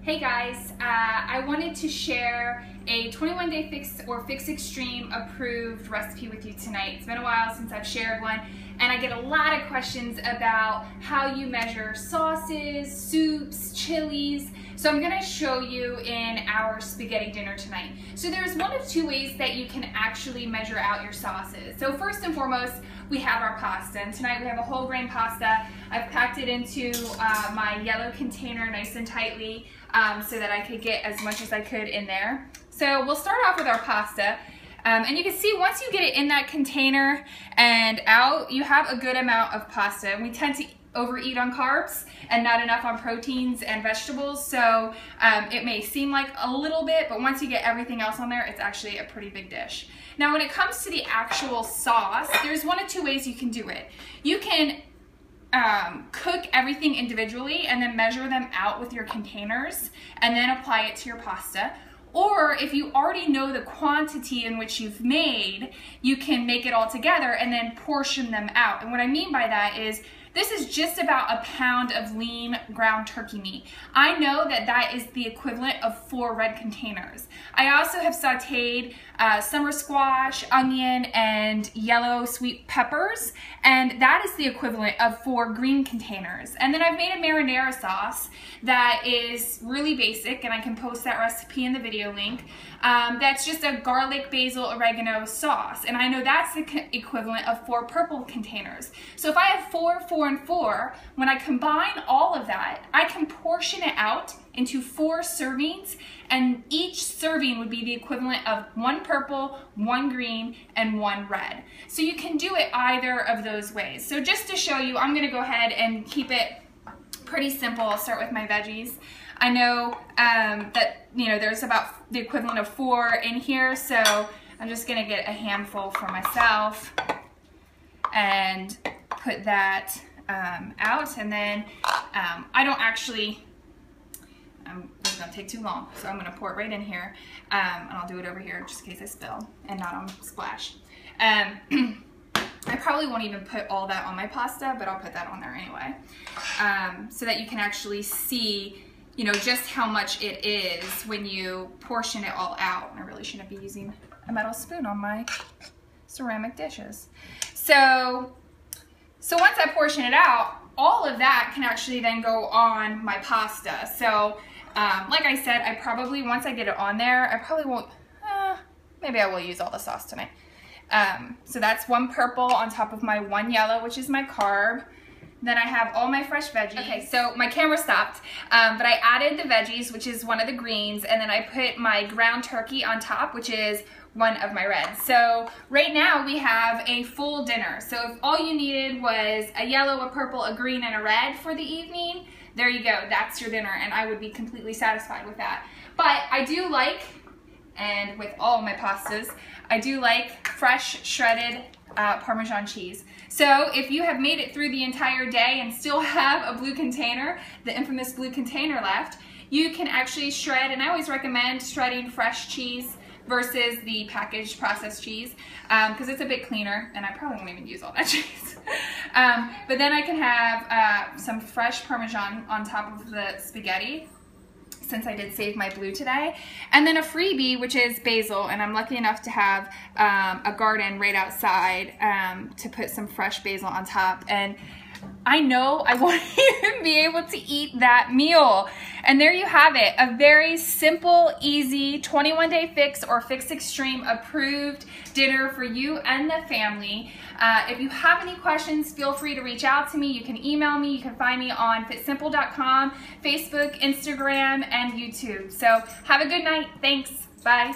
Hey guys, I wanted to share a 21 Day Fix or Fix Extreme approved recipe with you tonight. It's been a while since I've shared one, and I get a lot of questions about how you measure sauces, soups, chilies. So I'm going to show you in our spaghetti dinner tonight. So there's one of two ways that you can actually measure out your sauces. So first and foremost, we have our pasta, and tonight we have a whole grain pasta. I've packed it into my yellow container nice and tightly so that I could get as much as I could in there. So we'll start off with our pasta. And you can see once you get it in that container and out, you have a good amount of pasta. And we tend to overeat on carbs and not enough on proteins and vegetables, so it may seem like a little bit, but once you get everything else on there, it's actually a pretty big dish. Now when it comes to the actual sauce, there's one of two ways you can do it. You can cook everything individually and then measure them out with your containers and then apply it to your pasta. Or if you already know the quantity in which you've made, you can make it all together and then portion them out. And what I mean by that is, this is just about a pound of lean ground turkey meat. I know that that is the equivalent of 4 red containers. I also have sauteed summer squash, onion, and yellow sweet peppers, and that is the equivalent of 4 green containers. And then I've made a marinara sauce that is really basic, and I can post that recipe in the video link. That's just a garlic, basil, oregano sauce, and I know that's the equivalent of 4 purple containers. So if I have 4, 4, and 4, when I combine all of that, I can portion it out into 4 servings, and each serving would be the equivalent of 1 purple, 1 green, and 1 red. So you can do it either of those ways. So just to show you, I'm going to go ahead and keep it pretty simple. I'll start with my veggies. I know that there's about the equivalent of 4 in here, so I'm just going to get a handful for myself and put that out. And then I don't actually, this is going to take too long, so I'm going to pour it right in here, and I'll do it over here just in case I spill and not on splash. I probably won't even put all that on my pasta, but I'll put that on there anyway, so that you can actually see just how much it is when you portion it all out. I really shouldn't be using a metal spoon on my ceramic dishes. So once I portion it out, all of that can actually then go on my pasta. So like I said, I probably, once I get it on there, I probably won't, maybe I will use all the sauce tonight. So that's 1 purple on top of my 1 yellow, which is my carb. Then I have all my fresh veggies. Okay, so my camera stopped, but I added the veggies, which is one of the greens, and then I put my ground turkey on top, which is one of my reds. So right now we have a full dinner. So if all you needed was a yellow, a purple, a green, and a red for the evening, there you go, that's your dinner, and I would be completely satisfied with that. But I do like, and with all my pastas, I do like fresh shredded Parmesan cheese. So if you have made it through the entire day and still have a blue container, the infamous blue container left, you can actually shred, and I always recommend shredding fresh cheese versus the packaged processed cheese, because it's a bit cleaner, and I probably won't even use all that cheese. But then I can have some fresh Parmesan on top of the spaghetti, since I did save my blue today, and then a freebie, which is basil, and I'm lucky enough to have a garden right outside to put some fresh basil on top, and I know I won't even be able to eat that meal. And there you have it, a very simple, easy 21 Day Fix or Fix Extreme approved dinner for you and the family. If you have any questions, feel free to reach out to me. You can email me. You can find me on fitsimple.com, Facebook, Instagram, and YouTube. So have a good night. Thanks. Bye.